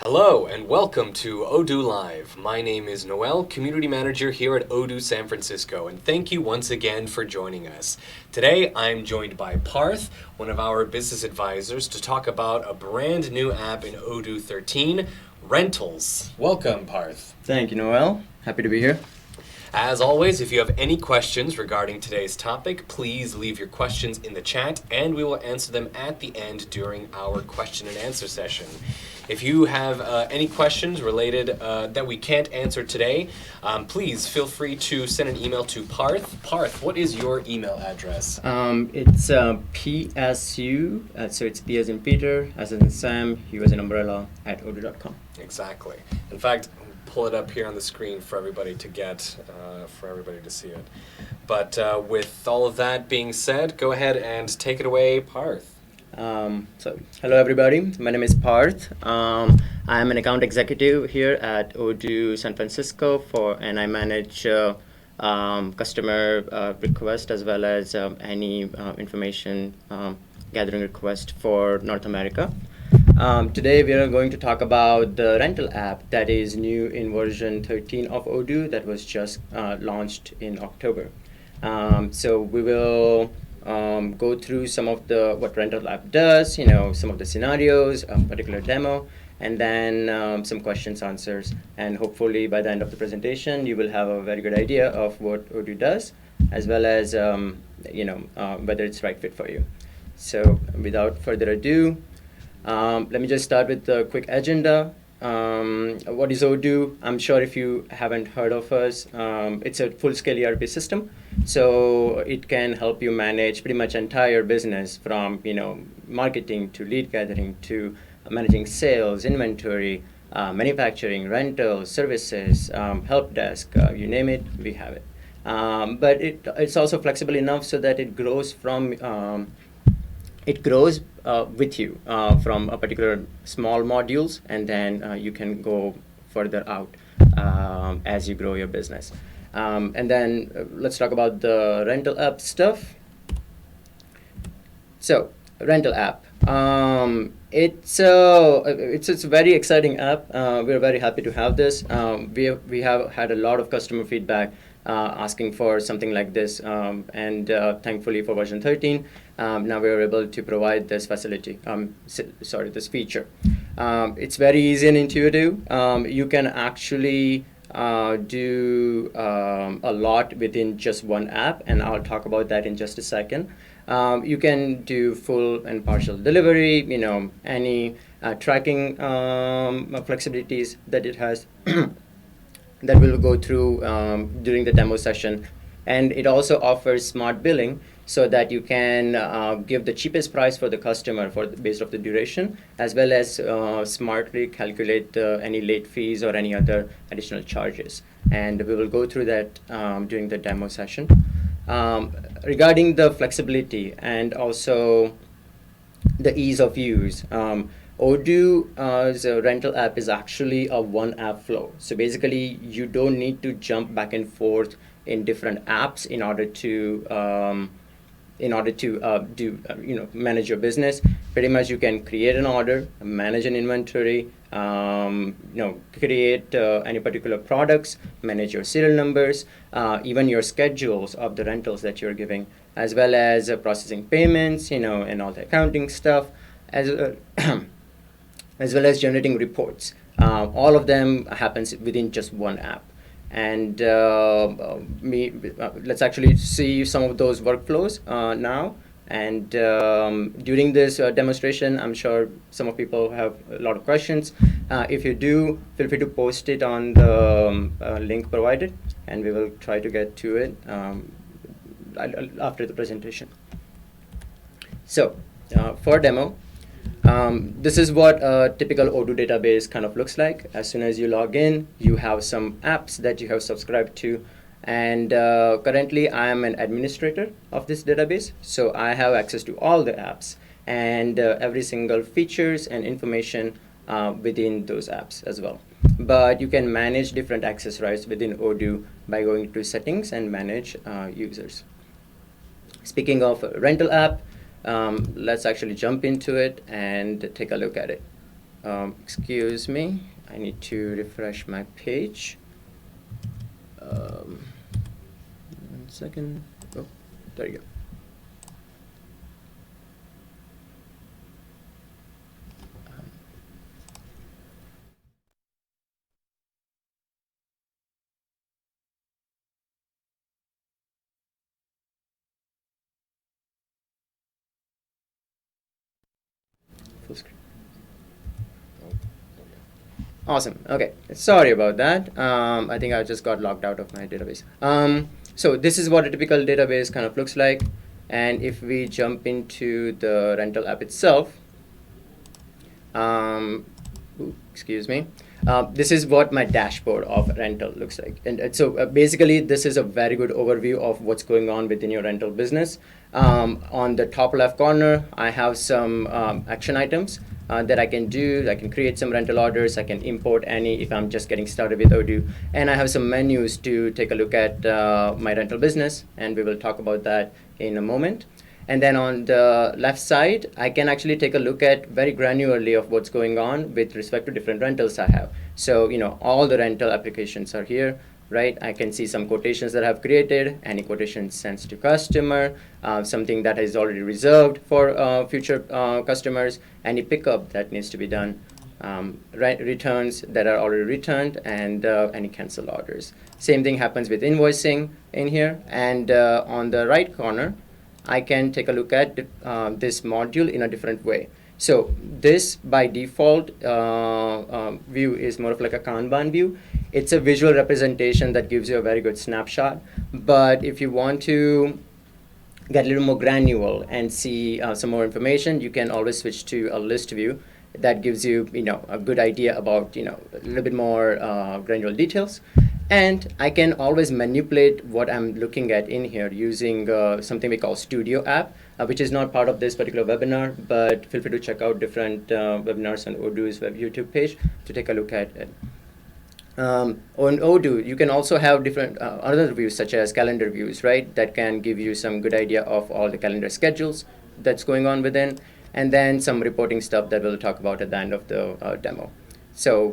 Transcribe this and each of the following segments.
Hello and welcome to Odoo Live. My name is Noel, Community Manager here at Odoo San Francisco, and thank you once again for joining us. Today I'm joined by Parth, one of our business advisors, to talk about a brand new app in Odoo 13, Rentals. Welcome, Parth. Thank you, Noel. Happy to be here. As always, if you have any questions regarding today's topic, please leave your questions in the chat and we will answer them at the end during our question and answer session. If you have any questions related that we can't answer today, please feel free to send an email to Parth. Parth, what is your email address? It's PSU, so it's P as in Peter, as in Sam, U as in umbrella, at odoo.com. Exactly. In fact, pull it up here on the screen for everybody to get, for everybody to see it. But with all of that being said, go ahead and take it away, Parth. Hello everybody, my name is Parth. I'm an account executive here at Odoo San Francisco and I manage customer request as well as any information gathering request for North America. Today we are going to talk about the rental app that is new in version 13 of Odoo that was just launched in October. So we will go through some of what rental app does, some of the scenarios, a particular demo, and then some questions, answers, and hopefully by the end of the presentation you will have a very good idea of what Odoo does, as well as whether it's right fit for you. So without further ado, let me just start with the quick agenda. What is Odoo? I'm sure if you haven't heard of us, it's a full-scale ERP system. So it can help you manage pretty much entire business from marketing to lead gathering to managing sales, inventory, manufacturing, rentals, services, help desk, you name it, we have it. But it's also flexible enough so that it grows with you from a particular small modules, and then you can go further out as you grow your business. And then let's talk about the rental app stuff. So rental app, it's a very exciting app. We're very happy to have this. We have had a lot of customer feedback asking for something like this, and thankfully for version 13, now we are able to provide this facility, this feature. It's very easy and intuitive. You can actually do a lot within just one app, and I'll talk about that in just a second. You can do full and partial delivery, any tracking flexibilities that it has that we'll go through during the demo session. And it also offers smart billing so that you can give the cheapest price for the customer based off the duration, as well as smartly calculate any late fees or any other additional charges. And we will go through that during the demo session. Regarding the flexibility and also the ease of use, Odoo's rental app is actually a one app flow. So basically, you don't need to jump back and forth in different apps in order to manage your business. Pretty much, you can create an order, manage an inventory, create any particular products, manage your serial numbers, even your schedules of the rentals that you're giving, as well as processing payments, and all the accounting stuff, as well as generating reports. All of them happens within just one app. And let's actually see some of those workflows now. And during this demonstration, I'm sure some of people have a lot of questions. If you do, feel free to post it on the link provided, and we will try to get to it after the presentation. So for demo, this is what a typical Odoo database kind of looks like. As soon as you log in, you have some apps that you have subscribed to. And currently, I am an administrator of this database, so I have access to all the apps and every single features and information within those apps as well. But you can manage different access rights within Odoo by going to settings and manage users. Speaking of rental app, let's actually jump into it and take a look at it. Excuse me, I need to refresh my page. 1 second. Oh, there you go. Full screen. Awesome. Okay. Sorry about that. I think I just got logged out of my database. So this is what a typical database kind of looks like. And if we jump into the rental app itself, excuse me. This is what my dashboard of rental looks like. And so basically, this is a very good overview of what's going on within your rental business. On the top left corner, I have some action items that I can do. I can create some rental orders. I can import any if I'm just getting started with Odoo. And I have some menus to take a look at my rental business. And we will talk about that in a moment. And then on the left side, I can actually take a look at very granularly of what's going on with respect to different rentals I have. So, all the rental applications are here, right? I can see some quotations that I've created, any quotations sent to customer, something that is already reserved for future customers, any pickup that needs to be done, returns that are already returned, and any cancel orders. Same thing happens with invoicing in here. And on the right corner, I can take a look at this module in a different way. So this by default view is more of like a Kanban view. It's a visual representation that gives you a very good snapshot. But if you want to get a little more granular and see some more information, you can always switch to a list view that gives you, a good idea about, a little bit more granular details. And I can always manipulate what I'm looking at in here using something we call Studio app, which is not part of this particular webinar, but feel free to check out different webinars on Odoo's web YouTube page to take a look at it. On Odoo, you can also have different other views such as calendar views, right? That can give you some good idea of all the calendar schedules that's going on within, and then some reporting stuff that we'll talk about at the end of the demo. So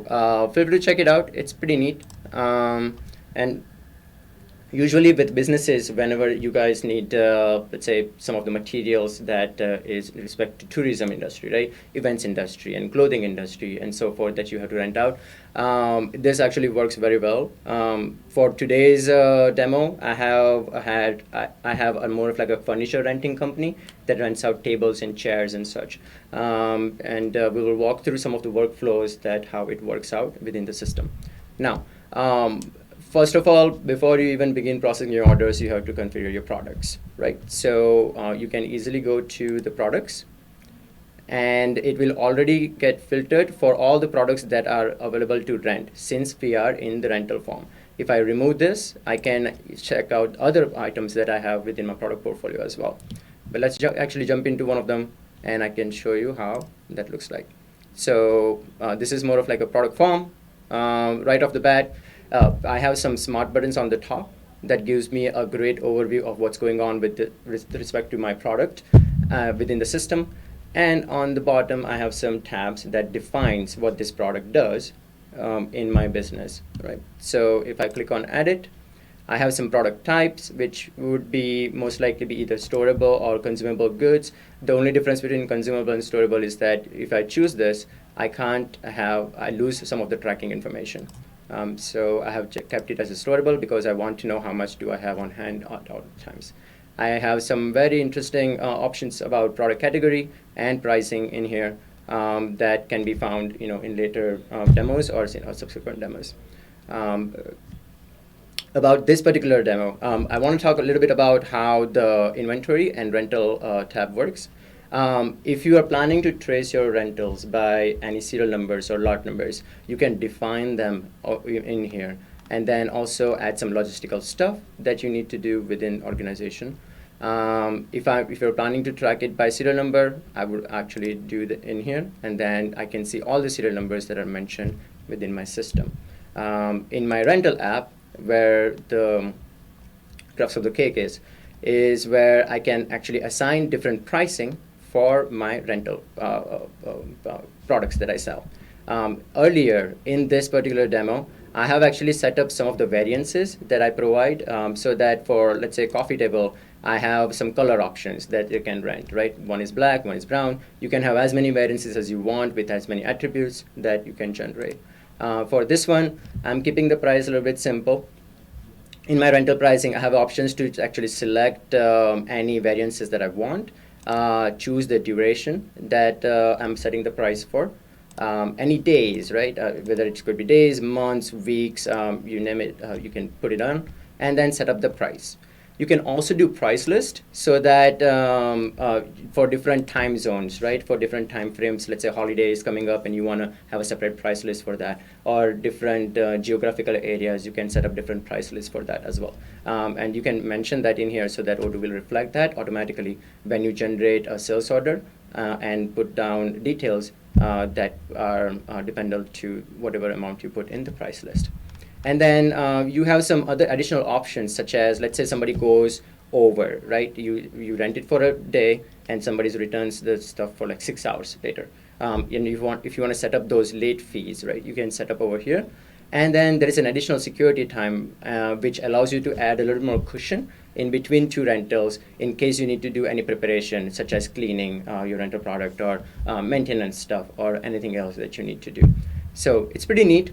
feel free to check it out. It's pretty neat. And usually with businesses, whenever you guys need, let's say, some of the materials that is in respect to tourism industry, right, events industry and clothing industry and so forth that you have to rent out, this actually works very well. For today's demo, I have a more of like a furniture renting company that rents out tables and chairs and such. And we will walk through some of the workflows that how it works out within the system. Now, first of all, before you even begin processing your orders, you have to configure your products, right? So you can easily go to the products, and it will already get filtered for all the products that are available to rent since we are in the rental form. If I remove this, I can check out other items that I have within my product portfolio as well. But let's actually jump into one of them, and I can show you how that looks like. So this is more of like a product form. Right off the bat, I have some smart buttons on the top that gives me a great overview of what's going on with respect to my product within the system. And on the bottom, I have some tabs that defines what this product does in my business, right? So if I click on edit, I have some product types, which would be most likely be either storable or consumable goods. The only difference between consumable and storable is that if I choose this, I lose some of the tracking information. So I have kept it as a storable because I want to know how much do I have on hand at all times. I have some very interesting options about product category and pricing in here that can be found, in later demos or subsequent demos. About this particular demo, I want to talk a little bit about how the inventory and rental tab works. If you are planning to trace your rentals by any serial numbers or lot numbers, you can define them in here, and then also add some logistical stuff that you need to do within organization. If you're planning to track it by serial number, I would actually do that in here, and then I can see all the serial numbers that are mentioned within my system. In my rental app, where the crux of the cake is where I can actually assign different pricing for my rental products that I sell. Earlier in this particular demo, I have actually set up some of the variances that I provide, so that for, let's say, coffee table, I have some color options that you can rent, right? One is black, one is brown. You can have as many variances as you want with as many attributes that you can generate. For this one, I'm keeping the price a little bit simple. In my rental pricing, I have options to actually select any variances that I want, choose the duration that I'm setting the price for, any days, right? Whether it could be days, months, weeks, you name it, you can put it on, and then set up the price. You can also do price list, so that for different time zones, right? For different time frames, let's say holidays coming up and you want to have a separate price list for that, or different geographical areas, you can set up different price lists for that as well. And you can mention that in here so that Odoo will reflect that automatically when you generate a sales order and put down details that are dependent to whatever amount you put in the price list. And then you have some other additional options, such as, let's say somebody goes over, right? You rent it for a day and somebody returns the stuff for like 6 hours later. And if you want to set up those late fees, right, you can set up over here. And then there is an additional security time, which allows you to add a little more cushion in between two rentals in case you need to do any preparation, such as cleaning your rental product, or maintenance stuff, or anything else that you need to do. So it's pretty neat.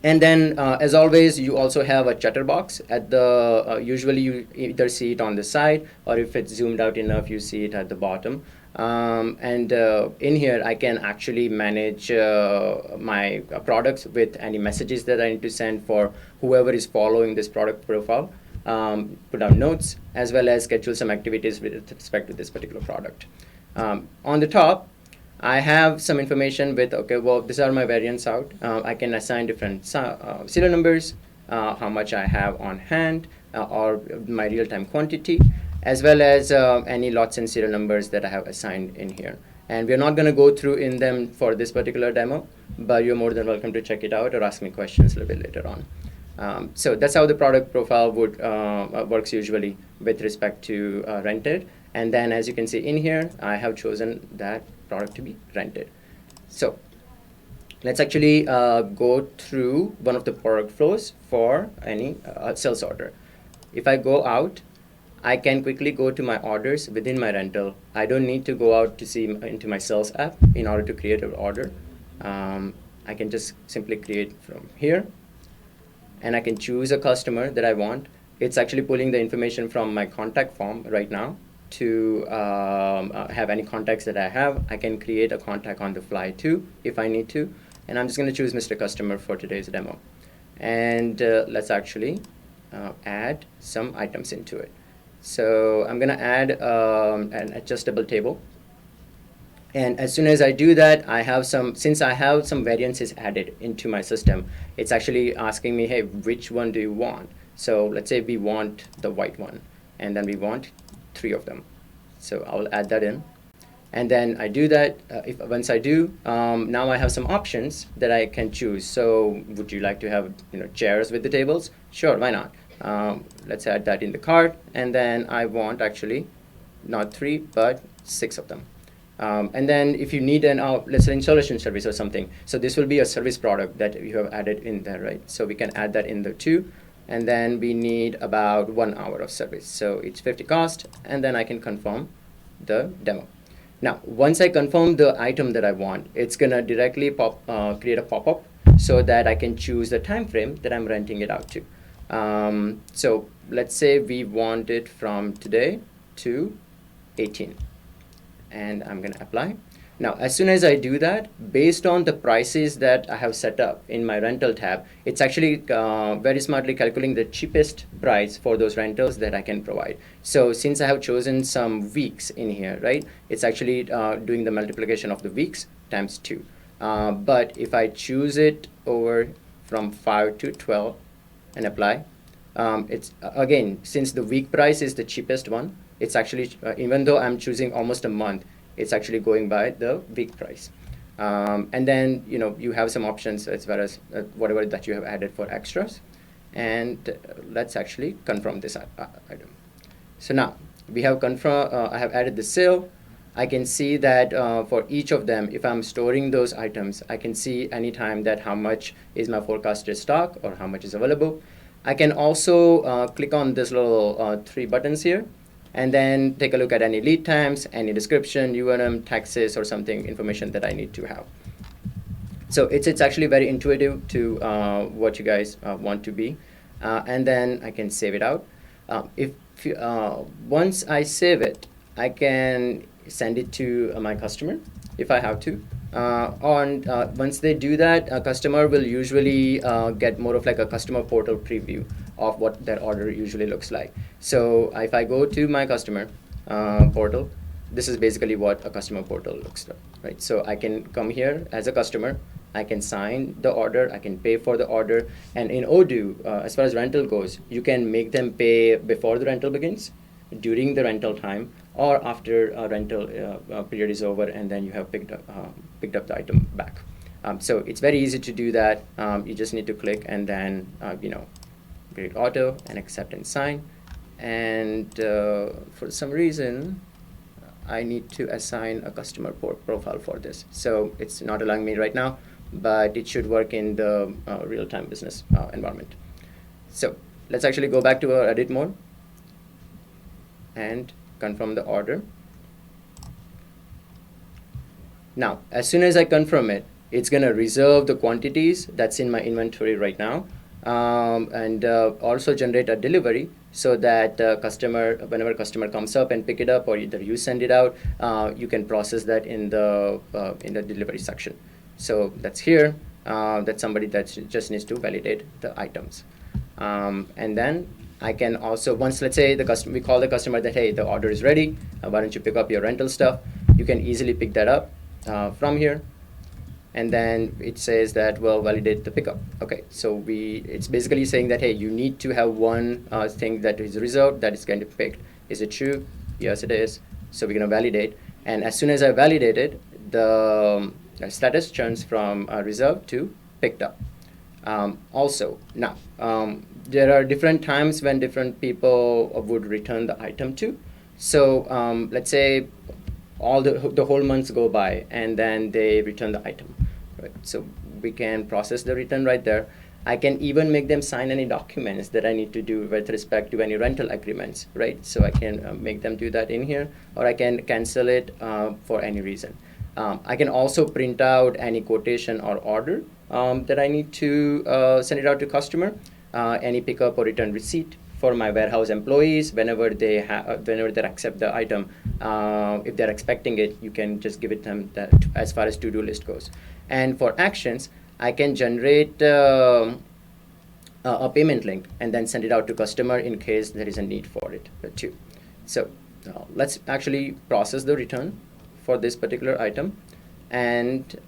And then, as always, you also have a chatterbox at the, usually you either see it on the side, or if it's zoomed out enough, you see it at the bottom. And in here, I can actually manage my products with any messages that I need to send for whoever is following this product profile, put down notes, as well as schedule some activities with respect to this particular product. On the top, I have some information with, okay, well, these are my variants out. I can assign different serial numbers, how much I have on hand, or my real-time quantity, as well as any lots and serial numbers that I have assigned in here. And we're not going to go through in them for this particular demo, but you're more than welcome to check it out or ask me questions a little bit later on. So that's how the product profile would works usually with respect to rented. And then, as you can see in here, I have chosen that product to be rented. So let's actually go through one of the product flows for any sales order. If I go out, I can quickly go to my orders within my rental. I don't need to go out to see into my sales app in order to create an order. I can just simply create from here, and I can choose a customer that I want. It's actually pulling the information from my contact form right now to have any contacts that I have. I can create a contact on the fly too if I need to. And I'm just going to choose Mr. Customer for today's demo. And let's actually add some items into it. So I'm going to add an adjustable table. And as soon as I do that, since I have some variances added into my system, it's actually asking me, hey, which one do you want? So let's say we want the white one, and then we want 3 of them. So I'll add that in. And then I do that. Once I do, now I have some options that I can choose. So would you like to have chairs with the tables? Sure, why not? Let's add that in the cart. And then I want actually not 3, but 6 of them. And then if you need let's say installation service or something, so this will be a service product that you have added in there, right? So we can add that in there too. And then we need about 1 hour of service. So it's 50 cost, and then I can confirm the demo. Now, once I confirm the item that I want, it's gonna directly create a pop-up so that I can choose the time frame that I'm renting it out to. So let's say we want it from today to 18. And I'm gonna apply. Now, as soon as I do that, based on the prices that I have set up in my rental tab, it's actually very smartly calculating the cheapest price for those rentals that I can provide. So since I have chosen some weeks in here, right, it's actually doing the multiplication of the weeks times 2. But if I choose it over from 5 to 12 and apply, it's again, since the week price is the cheapest one, it's actually, even though I'm choosing almost a month, it's actually going by the week price. And then, you have some options as far as whatever that you have added for extras. And let's actually confirm this item. So now we have I have added the sale. I can see that for each of them, if I'm storing those items, I can see anytime that how much is my forecasted stock or how much is available. I can also click on this little 3 buttons here and then take a look at any lead times, any description, UNM, taxes, or something, information that I need to have. So it's actually very intuitive to what you guys want to be. And then I can save it out. Once I save it, I can send it to my customer if I have to. Once they do that, a customer will usually get more of like a customer portal preview of what their order usually looks like. So if I go to my customer portal, this is basically what a customer portal looks like, right? So I can come here as a customer, I can sign the order, I can pay for the order, and in Odoo, as far as rental goes, you can make them pay before the rental begins, during the rental time, or after a rental period is over and then you have picked up the item back. So it's very easy to do that. You just need to click and then create auto and accept and sign. And for some reason, I need to assign a customer profile for this. So it's not allowing me right now, but it should work in the real-time business environment. So let's actually go back to our edit mode and confirm the order. Now, as soon as I confirm it, it's going to reserve the quantities that's in my inventory right now, and also generate a delivery so that whenever customer comes up and pick it up, or either you send it out, you can process that in the delivery section. So that's here. That's somebody that just needs to validate the items, and then I can also, once let's say we call the customer that, hey, the order is ready, why don't you pick up your rental stuff? You can easily pick that up from here, and then it says that, well, validate the pickup. Okay, so it's basically saying that, hey, you need to have one thing that is reserved that is going to be picked. Is it true? Yes, it is. So we're going to validate, and as soon as I validate it, the status turns from reserved to picked up. Also, now, there are different times when different people would return the item to. So let's say all the whole months go by and then they return the item, right? So we can process the return right there. I can even make them sign any documents that I need to do with respect to any rental agreements, right? So I can make them do that in here, or I can cancel it for any reason. I can also print out any quotation or order that I need to send it out to customer, any pickup or return receipt for my warehouse employees whenever they accept the item. If they're expecting it, you can just give it them that as far as to-do list goes. And for actions, I can generate a payment link and then send it out to customer in case there is a need for it too. So let's actually process the return for this particular item and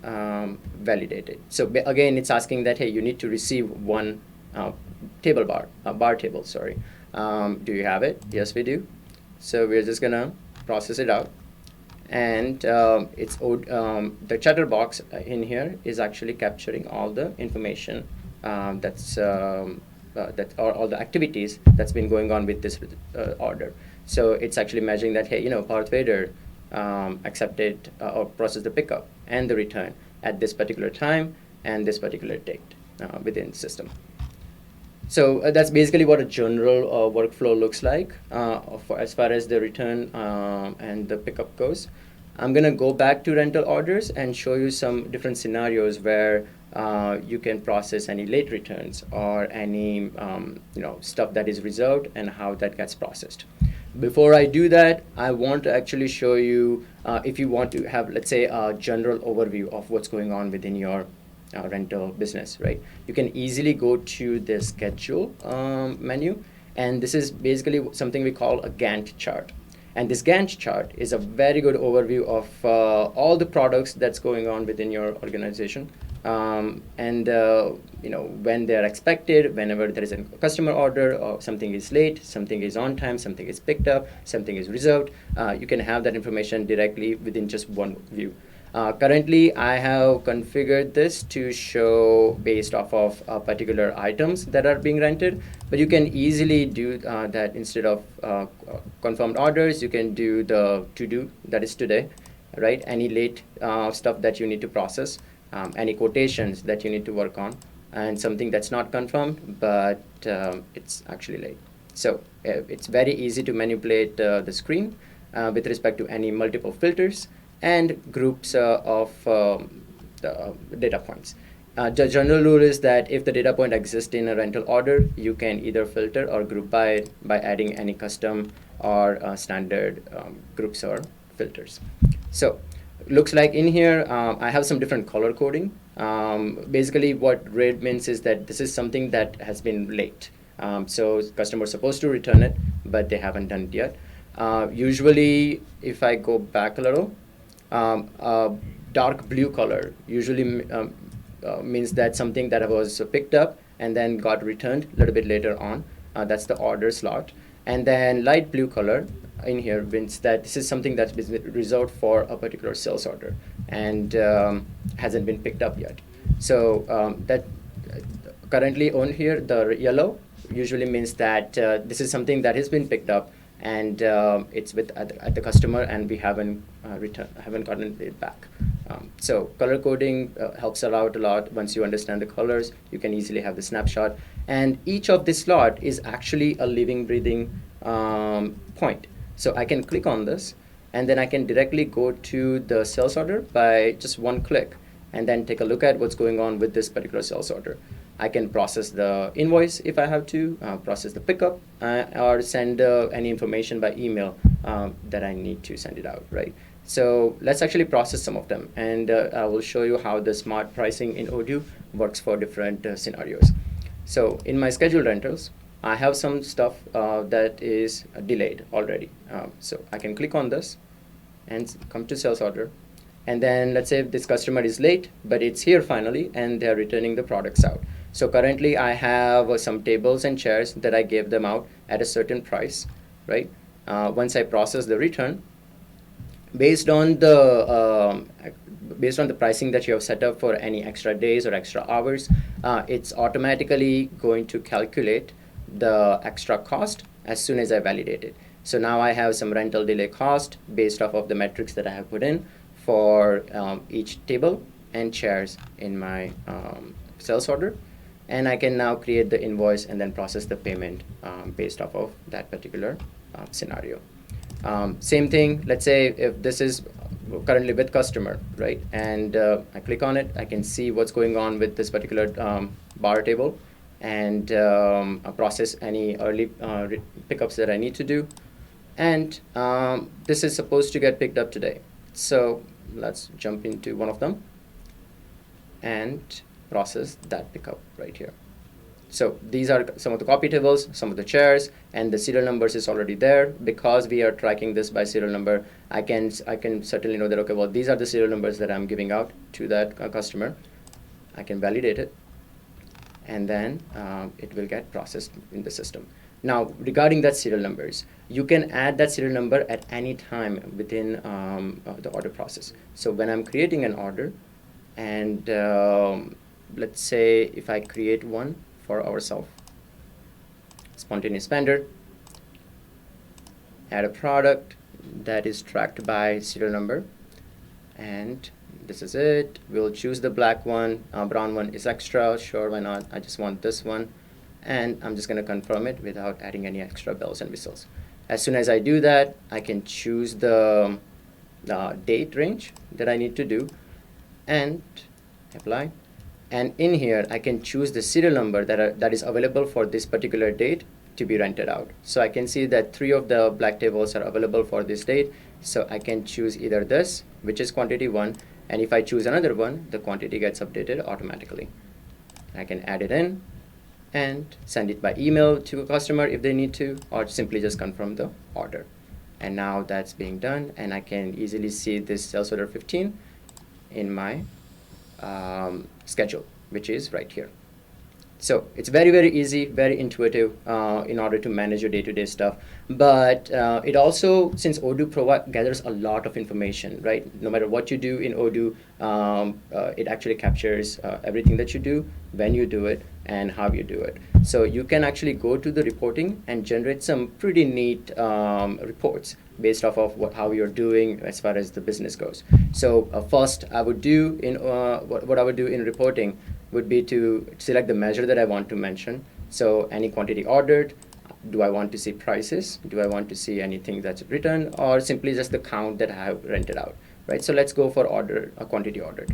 validate it. So again, it's asking that, hey, you need to receive one bar table, sorry. Do you have it? Yes, we do. So we're just gonna process it out. And the chatter box in here is actually capturing all the information that's all the activities that's been going on with this order. So it's actually measuring that, hey, Power Trader accepted or processed the pickup and the return at this particular time and this particular date within the system. So that's basically what a general workflow looks like as far as the return and the pickup goes. I'm going to go back to rental orders and show you some different scenarios where you can process any late returns or any stuff that is reserved and how that gets processed. Before I do that, I want to actually show you if you want to have, let's say, a general overview of what's going on within your rental business, right? You can easily go to the schedule menu, and this is basically something we call a Gantt chart. And this Gantt chart is a very good overview of all the products that's going on within your organization, and when they're expected, whenever there is a customer order or something is late, something is on time, something is picked up, something is reserved. You can have that information directly within just one view. Currently, I have configured this to show based off of particular items that are being rented, but you can easily do that. Instead of confirmed orders, you can do the to do, that is today, right? Any late stuff that you need to process, any quotations that you need to work on, and something that's not confirmed, but it's actually late. So it's very easy to manipulate the screen with respect to any multiple filters and groups of the data points. The general rule is that if the data point exists in a rental order, you can either filter or group by it by adding any custom or standard groups or filters. So looks like in here I have some different color coding. Basically what red means is that this is something that has been late. So customer is supposed to return it, but they haven't done it yet. Usually, if I go back a little, dark blue color usually means that something that was picked up and then got returned a little bit later on. That's the order slot. And then light blue color in here means that this is something that's been reserved for a particular sales order and hasn't been picked up yet. So that currently on here, the yellow usually means that this is something that has been picked up and it's at the customer, and we haven't gotten it back. So color coding helps out a lot. Once you understand the colors, you can easily have the snapshot. And each of this slot is actually a living, breathing point. So I can click on this, and then I can directly go to the sales order by just one click, and then take a look at what's going on with this particular sales order. I can process the invoice if I have to, process the pickup, or send any information by email that I need to send it out, right? So let's actually process some of them, and I will show you how the smart pricing in Odoo works for different scenarios. So in my scheduled rentals, I have some stuff that is delayed already. So I can click on this and come to sales order. And then let's say this customer is late, but it's here finally, and they're returning the products out. So currently I have some tables and chairs that I gave them out at a certain price, right? Once I process the return, based on the pricing that you have set up for any extra days or extra hours, it's automatically going to calculate the extra cost as soon as I validate it. So now I have some rental delay cost based off of the metrics that I have put in for each table and chairs in my sales order. And I can now create the invoice and then process the payment based off of that particular scenario. Same thing, let's say if this is currently with customer, right? And I click on it, I can see what's going on with this particular bar table, and process any early pickups that I need to do. And this is supposed to get picked up today. So let's jump into one of them and process that pickup right here. So these are some of the copy tables, some of the chairs, and the serial numbers is already there. Because we are tracking this by serial number, I can certainly know that, okay, well, these are the serial numbers that I'm giving out to that customer. I can validate it, and then it will get processed in the system. Now, regarding that serial numbers, you can add that serial number at any time within the order process. So when I'm creating an order, and let's say if I create one for ourselves, spontaneous spender, add a product that is tracked by serial number, and this is it. We'll choose the black one. Brown one is extra, sure, why not? I just want this one, and I'm just going to confirm it without adding any extra bells and whistles. As soon as I do that, I can choose the date range that I need to do and apply. And in here, I can choose the serial number that is available for this particular date to be rented out. So I can see that 3 of the black tables are available for this date. So I can choose either this, which is quantity 1, and if I choose another one, the quantity gets updated automatically. I can add it in and send it by email to a customer if they need to, or simply just confirm the order. And now that's being done, and I can easily see this sales order 15 in my schedule, which is right here. So it's very, very easy, very intuitive in order to manage your day-to-day stuff. But it also, since Odoo gathers a lot of information, right? No matter what you do in Odoo, it actually captures everything that you do, when you do it, and how you do it. So you can actually go to the reporting and generate some pretty neat reports based off of how you're doing as far as the business goes. So first, I would do in what I would do in reporting would be to select the measure that I want to mention. So any quantity ordered, do I want to see prices? Do I want to see anything that's written, or simply just the count that I have rented out, right? So let's go for quantity ordered.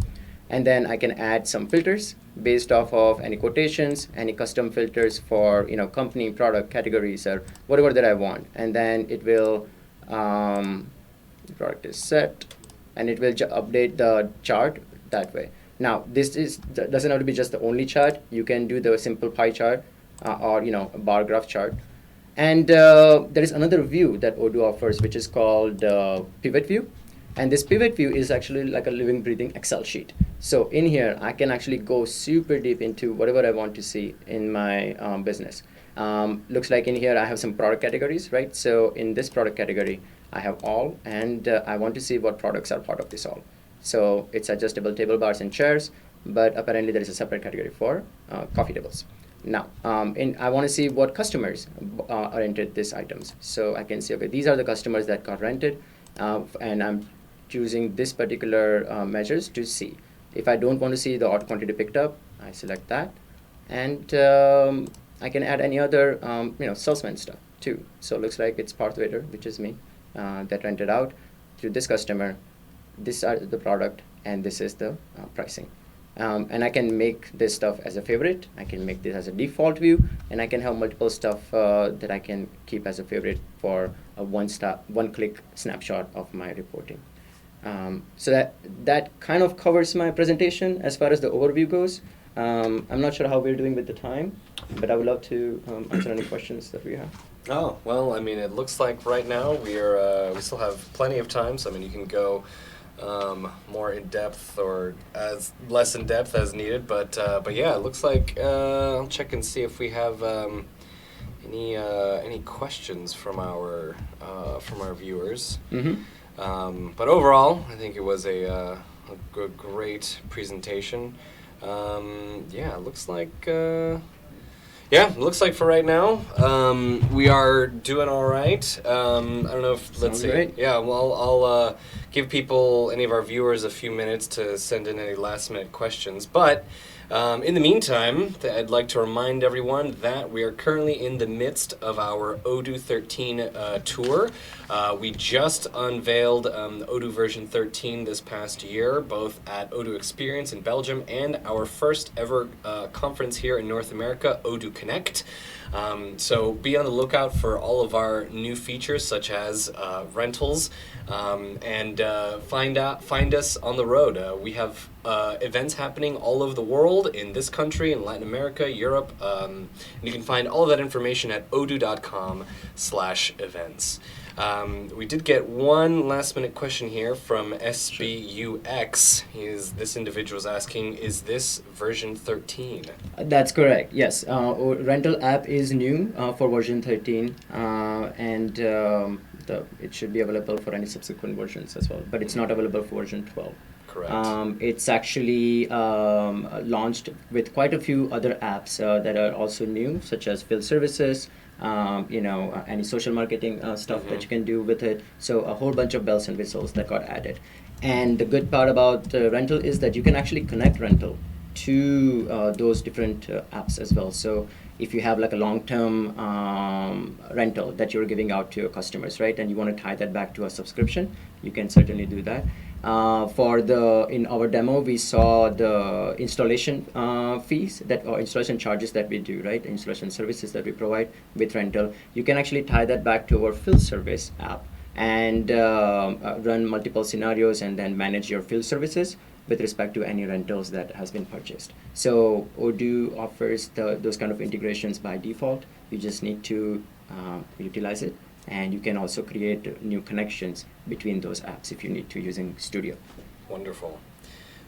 And then I can add some filters based off of any quotations, any custom filters for company, product, categories, or whatever that I want. And then it will, the product is set, and it will update the chart that way. Now, doesn't have to be just the only chart. You can do the simple pie chart or a bar graph chart. And there is another view that Odoo offers, which is called pivot view. And this pivot view is actually like a living, breathing Excel sheet. So in here, I can actually go super deep into whatever I want to see in my business. Looks like in here I have some product categories, right? So in this product category, I have all, and I want to see what products are part of this all. So it's adjustable table bars and chairs, but apparently there is a separate category for coffee tables. Now, I want to see what customers rented these items. So I can see, okay, these are the customers that got rented, and I'm choosing this particular measures to see. If I don't want to see the odd quantity picked up, I select that, and I can add any other salesman stuff too. So it looks like it's Parth Waiter, which is me, that rented out to this customer. This is the product, and this is the pricing. And I can make this stuff as a favorite. I can make this as a default view, and I can have multiple stuff that I can keep as a favorite for a one-click snapshot of my reporting. So that kind of covers my presentation as far as the overview goes. I'm not sure how we're doing with the time, but I would love to answer any questions that we have. Oh, well, I mean, it looks like right now we still have plenty of time, so I mean, you can go more in depth or as less in depth as needed, but yeah, it looks like I'll check and see if we have any questions from our viewers. Mm-hmm. But overall, I think it was a great presentation. Yeah, it looks like. Yeah, looks like for right now, we are doing all right. I don't know if, let's see. Great. Yeah, well, I'll give any of our viewers a few minutes to send in any last-minute questions. But in the meantime, I'd like to remind everyone that we are currently in the midst of our Odoo 13 tour. We just unveiled Odoo version 13 this past year, both at Odoo Experience in Belgium and our first ever conference here in North America, Odoo Connect. So be on the lookout for all of our new features, such as rentals, and find us on the road. We have events happening all over the world, in this country, in Latin America, Europe. And you can find all of that information at odoo.com/events. We did get one last-minute question here from SBUX. This individual is asking, is this version 13? That's correct, yes. Rental app is new for version 13, and it should be available for any subsequent versions as well, but it's not available for version 12. Correct. It's actually launched with quite a few other apps that are also new, such as field services, any social marketing stuff that you can do with it. So a whole bunch of bells and whistles that got added. And the good part about rental is that you can actually connect rental to those different apps as well. So if you have like a long-term rental that you're giving out to your customers, right, and you want to tie that back to a subscription, you can certainly do that. In our demo, we saw the installation fees or installation charges that we do, right? Installation services that we provide with rental. You can actually tie that back to our field service app and run multiple scenarios and then manage your field services with respect to any rentals that has been purchased. So Odoo offers those kind of integrations by default. You just need to utilize it. And you can also create new connections between those apps if you need to using Studio. Wonderful.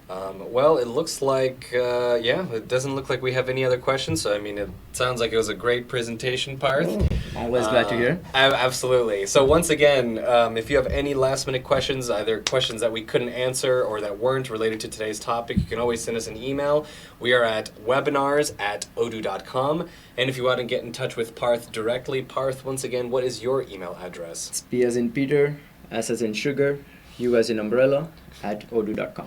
Well, it looks like, yeah, it doesn't look like we have any other questions. So, I mean, it sounds like it was a great presentation, Parth. Always glad to hear. Absolutely. So, once again, if you have any last minute questions, either questions that we couldn't answer or that weren't related to today's topic, you can always send us an email. We are at webinars@odoo.com. And if you want to get in touch with Parth directly, Parth, once again, what is your email address? It's P as in Peter, S as in sugar, U as in umbrella, @odoo.com.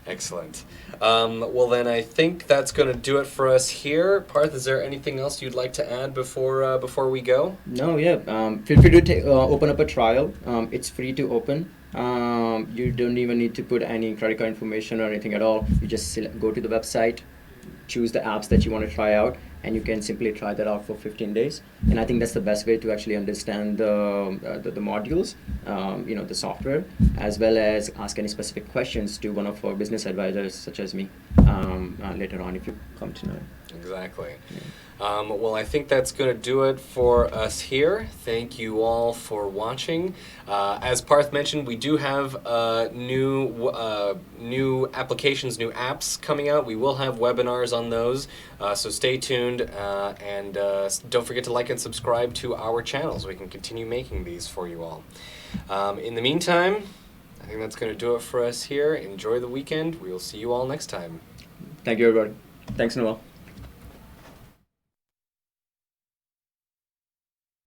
Excellent. Well, then I think that's going to do it for us here. Parth, is there anything else you'd like to add before we go? No, yeah. Feel free to open up a trial. It's free to open. You don't even need to put any credit card information or anything at all. You just go to the website, choose the apps that you want to try out, and you can simply try that out for 15 days. And I think that's the best way to actually understand the modules, the software, as well as ask any specific questions to one of our business advisors, such as me, later on if you come to know. Exactly. Yeah. Well, I think that's going to do it for us here. Thank you all for watching. As Parth mentioned, we do have new applications, new apps coming out. We will have webinars on those, so stay tuned, and don't forget to like and subscribe to our channel so we can continue making these for you all. In the meantime, I think that's going to do it for us here. Enjoy the weekend. We will see you all next time. Thank you, everybody. Thanks, Noel.